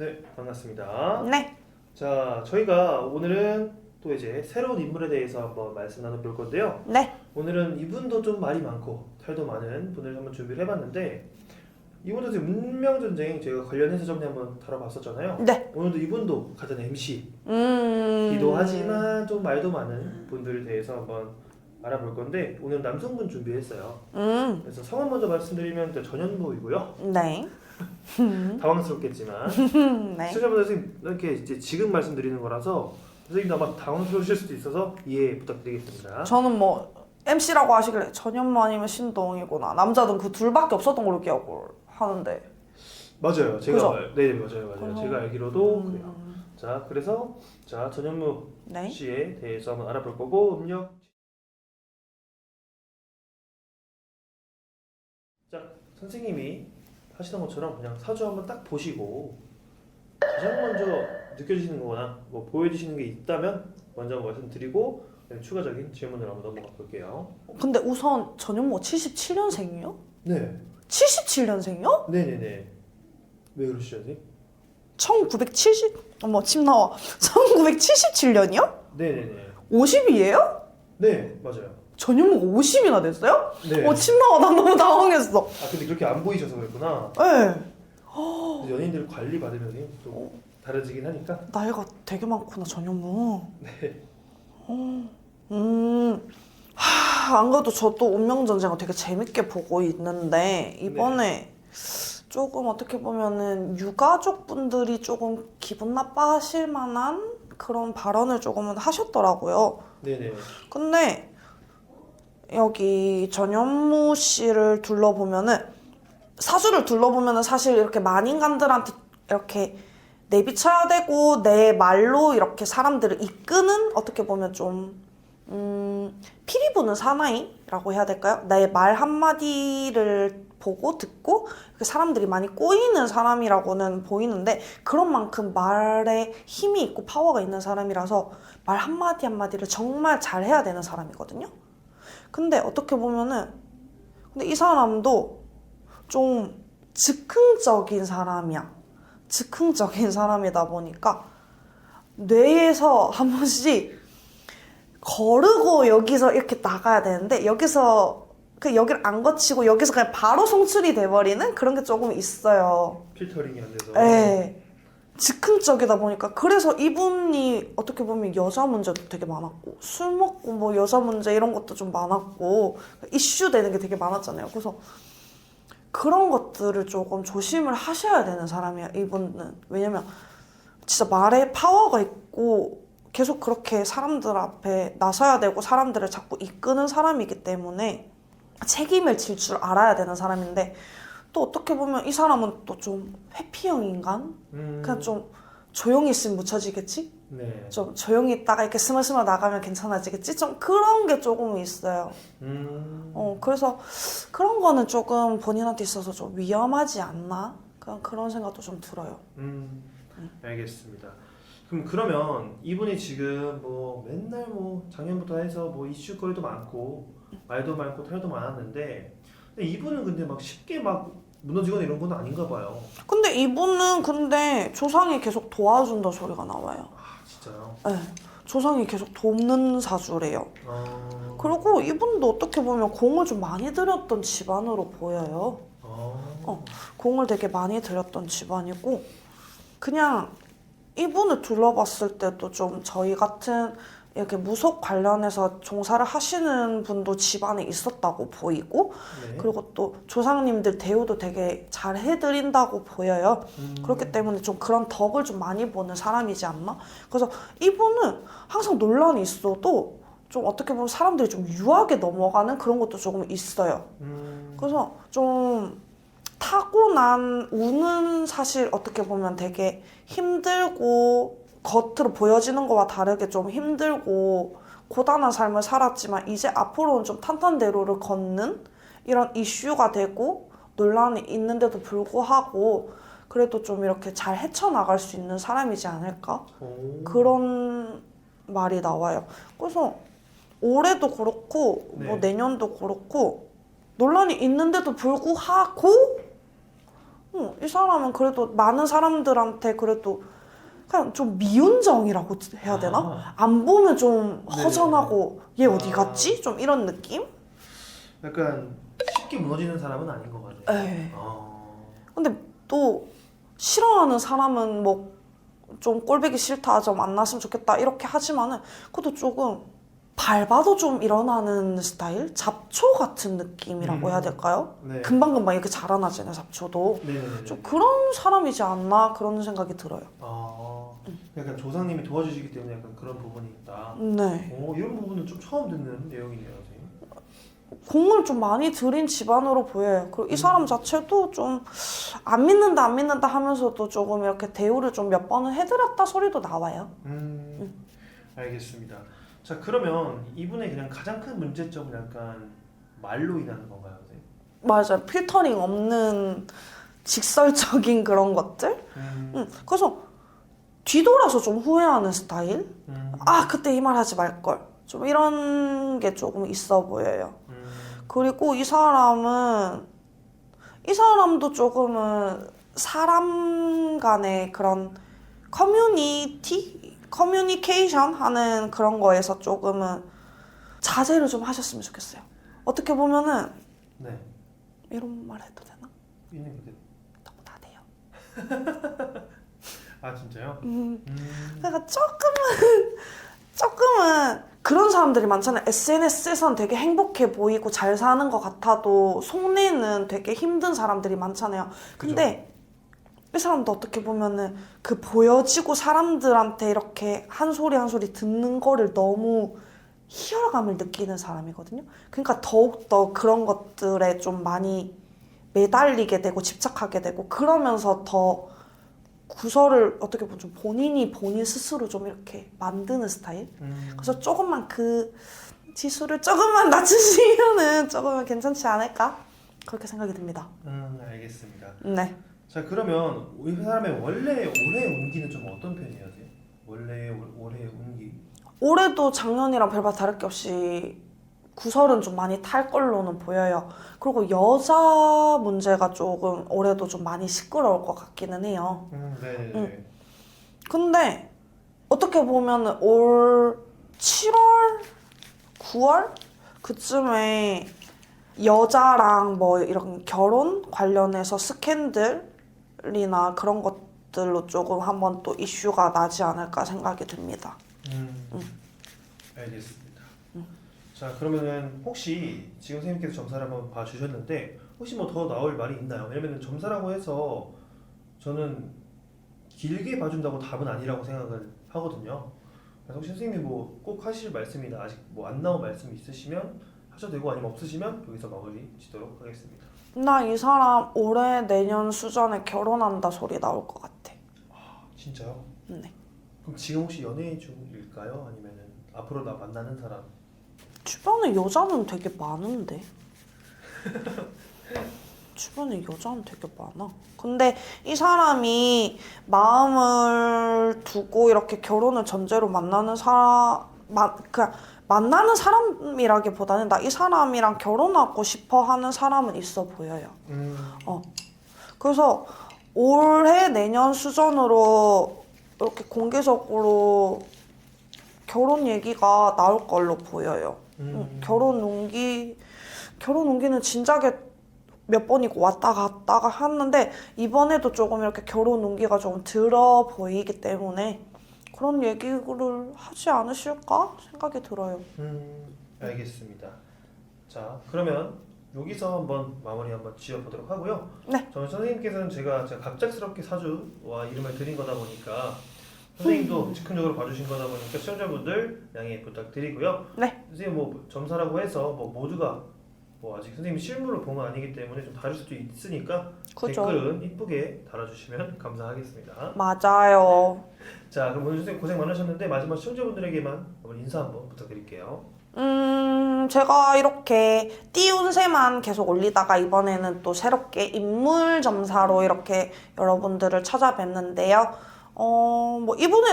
네, 반갑습니다. 네. 자, 저희가 오늘은 또 이제 새로운 인물에 대해서 한번 말씀 나눠볼 건데요. 네. 오늘은 이분도 좀 말이 많고 탈도 많은 분을 한번 준비를 해봤는데, 이분도 이제 운명전쟁 제가 관련해서 전에 한번 다뤄봤었잖아요. 네. 오늘도 이분도 같은 MC이기도 음. 하지만 좀 말도 많은 분들에 대해서 한번 알아볼 건데, 오늘 남성분 준비했어요. 그래서 성함 먼저 말씀드리면 전현무이고요. 네. 당황스럽겠지만 네. 시청자분들 선생님 이렇게 이제 지금 말씀드리는 거라서 선생님도 아마 당황스러우실 수도 있어서 이해 부탁드리겠습니다. 저는 뭐 MC라고 하시길래 전현무 아니면 신동이구나. 남자는 그 둘밖에 없었던 걸로 기억을 하는데. 맞아요. 제가 그죠? 네, 맞아요. 제가 알기로도 그래요. 자, 그래서 전현무 네. 씨에 대해서 한번 알아볼 거고, 음력. 자, 선생님이 하시던 것처럼 그냥 사주 한번 딱 보시고 가장 먼저 느껴지시는 거거나 뭐 보여주시는 게 있다면 먼저 말씀드리고 추가적인 질문을 한번 넘어가 볼게요. 근데 우선 전현무 77년생이요? 네, 77년생이요? 네네네. 왜 그러시죠, 선생님? 1970? 침 나와. 1977년이요? 네네네. 50이에요? 네, 맞아요. 전현무가 50이나 됐어요? 네. 침 나와. 난 너무 당황했어. 아, 근데 그렇게 안 보이셔서 그랬구나. 네. 연예인들 관리 받으면 또 다르지긴 하니까. 나이가 되게 많구나, 전현무. 네. 안 그래도 저도 운명전쟁을 되게 재밌게 보고 있는데 이번에 조금 어떻게 보면은 유가족분들이 조금 기분 나빠하실 만한 그런 발언을 조금은 하셨더라고요. 네네. 근데 여기 전현무 씨를 둘러보면은 사주를 둘러보면은 사실 이렇게 만인간들한테 이렇게 내비쳐야 되고 내 말로 이렇게 사람들을 이끄는 어떻게 보면 좀 피리 부는 사나이라고 해야 될까요? 내 말 한마디를 보고 듣고 사람들이 많이 꼬이는 사람이라고는 보이는데 그런 만큼 말에 힘이 있고 파워가 있는 사람이라서 말 한마디 한마디를 정말 잘해야 되는 사람이거든요. 근데 어떻게 보면은 근데 이 사람도 좀 즉흥적인 사람이야. 즉흥적인 사람이다 보니까 뇌에서 한 번씩 거르고 여기서 이렇게 나가야 되는데 여기서 여기를 안 거치고 여기서 그냥 바로 송출이 돼버리는 그런 게 조금 있어요. 필터링이 안 돼서. 네. 즉흥적이다 보니까 그래서 이분이 어떻게 보면 여자 문제도 되게 많았고 술 먹고 뭐 여자 문제 이런 것도 좀 많았고 이슈 되는 게 되게 많았잖아요. 그래서 그런 것들을 조금 조심을 하셔야 되는 사람이야, 이분은. 왜냐면 진짜 말에 파워가 있고 계속 그렇게 사람들 앞에 나서야 되고 사람들을 자꾸 이끄는 사람이기 때문에 책임을 질 줄 알아야 되는 사람인데 또 어떻게 보면 이 사람은 또 좀 회피형 인간? 그냥 좀 조용히 있으면 묻혀지겠지? 네. 좀 조용히 있다가 이렇게 스멀스멀 나가면 괜찮아지겠지? 좀 그런 게 조금 있어요. 그래서 그런 거는 조금 본인한테 있어서 좀 위험하지 않나? 그런 생각도 좀 들어요. 알겠습니다. 그러면 이분이 지금 뭐 맨날 뭐 작년부터 해서 뭐 이슈거리도 많고 말도 많고 탈도 많았는데 근데 이분은 근데 막 쉽게 막 무너지거나 이런 건 아닌가 봐요. 근데 이분은 조상이 계속 도와준다 소리가 나와요. 아, 진짜요? 네. 조상이 계속 돕는 사주래요. 그리고 이분도 어떻게 보면 공을 좀 많이 들였던 집안으로 보여요. 공을 되게 많이 들였던 집안이고 그냥 이분을 둘러봤을 때도 좀 저희 같은 이렇게 무속 관련해서 종사를 하시는 분도 집안에 있었다고 보이고 네. 그리고 또 조상님들 대우도 되게 잘 해드린다고 보여요. 그렇기 때문에 좀 그런 덕을 좀 많이 보는 사람이지 않나? 그래서 이분은 항상 논란이 있어도 좀 어떻게 보면 사람들이 좀 유하게 넘어가는 그런 것도 조금 있어요. 그래서 좀 타고난 운은 사실 어떻게 보면 되게 힘들고 겉으로 보여지는 것과 다르게 좀 힘들고 고단한 삶을 살았지만 이제 앞으로는 좀 탄탄대로를 걷는 이런 이슈가 되고 논란이 있는데도 불구하고 그래도 좀 이렇게 잘 헤쳐나갈 수 있는 사람이지 않을까? 그런 말이 나와요. 그래서 올해도 그렇고 뭐 내년도 그렇고 논란이 있는데도 불구하고 이 사람은 그래도 많은 사람들한테 그래도 그냥 좀 미운정이라고 해야 되나? 아. 안 보면 좀 네. 허전하고 얘 어디 아. 갔지? 좀 이런 느낌? 약간 쉽게 무너지는 사람은 아닌 것 같아요. 에이. 아. 근데 또 싫어하는 사람은 뭐 좀 꼴보기 싫다, 좀 만났으면 좋겠다 이렇게 하지만은 그것도 조금 밟아도 좀 일어나는 스타일? 잡초 같은 느낌이라고 해야 될까요? 네. 금방금방 이렇게 자라나잖아요, 잡초도. 네네네. 좀 그런 사람이지 않나 그런 생각이 들어요. 아. 약간 조상님이 도와주시기 때문에 약간 그런 부분이 있다. 네. 오, 이런 부분은 좀 처음 듣는 내용이네요, 선생님. 공을 좀 많이 들인 집안으로 보여요. 그리고 이 사람 자체도 좀 안 믿는다 하면서도 조금 이렇게 대우를 좀 몇 번은 해드렸다 소리도 나와요. 알겠습니다. 자, 그러면 이분의 그냥 가장 큰 문제점은 약간 말로 인하는 건가요, 선생님? 맞아요. 필터링 없는 직설적인 그런 것들? 그래서 뒤돌아서 좀 후회하는 스타일? 아, 그때 이 말 하지 말걸. 좀 이런 게 조금 있어 보여요. 그리고 이 사람도 조금은 사람 간의 그런 커뮤니케이션 하는 그런 거에서 조금은 자제를 좀 하셨으면 좋겠어요. 어떻게 보면은 네. 이런 말 해도 되나? 있는 그대로. 너무 다 돼요. 아, 진짜요? 그러니까 조금은 그런 사람들이 많잖아요. SNS에선 되게 행복해 보이고 잘 사는 것 같아도 속내는 되게 힘든 사람들이 많잖아요. 근데 이 사람도 어떻게 보면은 그 보여지고 사람들한테 이렇게 한 소리 한 소리 듣는 거를 너무 희열감을 느끼는 사람이거든요. 그러니까 더욱더 그런 것들에 좀 많이 매달리게 되고 집착하게 되고 그러면서 더 구설을 어떻게 보면 좀 본인 스스로 좀 이렇게 만드는 스타일. 그래서 조금만 그 지수를 조금만 낮추시면은 조금은 괜찮지 않을까 그렇게 생각이 듭니다. 알겠습니다. 네. 자, 그러면 이 사람의 원래 올해 운기는 좀 어떤 편이에요, 선생님? 원래 올해 운기? 올해도 작년이랑 별반 다를 게 없이 구설은 좀 많이 탈 걸로는 보여요. 그리고 여자 문제가 조금 올해도 좀 많이 시끄러울 것 같기는 해요. 네. 근데 어떻게 보면 올 7월, 9월 그쯤에 여자랑 뭐 이런 결혼 관련해서 스캔들이나 그런 것들로 조금 한번 또 이슈가 나지 않을까 생각이 듭니다. 알겠습니다. 자, 그러면은 혹시 지금 선생님께서 점사를 한번 봐주셨는데 혹시 뭐 더 나올 말이 있나요? 왜냐면 점사라고 해서 저는 길게 봐준다고 답은 아니라고 생각을 하거든요. 그래서 혹시 선생님이 뭐 꼭 하실 말씀이나 아직 뭐 안 나온 말씀이 있으시면 하셔도 되고 아니면 없으시면 여기서 마무리 짓도록 하겠습니다. 나 이 사람 올해 내년 수전에 결혼한다 소리 나올 것 같아. 아, 진짜요? 네. 그럼 지금 혹시 연애 중일까요? 아니면은 앞으로 나 만나는 사람? 주변에 여자는 되게 많은데. 주변에 여자는 되게 많아. 근데 이 사람이 마음을 두고 이렇게 결혼을 전제로 만나는 그냥 만나는 사람이라기보다는 나 이 사람이랑 결혼하고 싶어 하는 사람은 있어 보여요. 그래서 올해 내년 수전으로 이렇게 공개적으로 결혼 얘기가 나올 걸로 보여요. 결혼 운기는 진작에 몇 번이고 왔다 갔다가 했는데 이번에도 조금 이렇게 결혼 운기가 조금 들어 보이기 때문에 그런 얘기를 하지 않으실까 생각이 들어요. 알겠습니다. 자, 그러면 여기서 한번 마무리 한번 지어보도록 하고요. 네. 저는 선생님께서는 제가 갑작스럽게 사주와 이름을 드린 거다 보니까 선생님도 즉흥적으로 봐주신 거다 보니까 시청자분들 양해 부탁드리고요. 네. 선생님 뭐 점사라고 해서 뭐 모두가 뭐 아직 선생님이 실물을 본 건 아니기 때문에 좀 다를 수도 있으니까 그죠. 댓글은 이쁘게 달아주시면 감사하겠습니다. 맞아요. 자, 그럼 오늘 선생님 고생 많으셨는데 마지막 시청자분들에게만 한번 인사 한번 부탁드릴게요. 제가 이렇게 띄운 새만 계속 올리다가 이번에는 또 새롭게 인물 점사로 이렇게 여러분들을 찾아뵙는데요. 뭐 이분의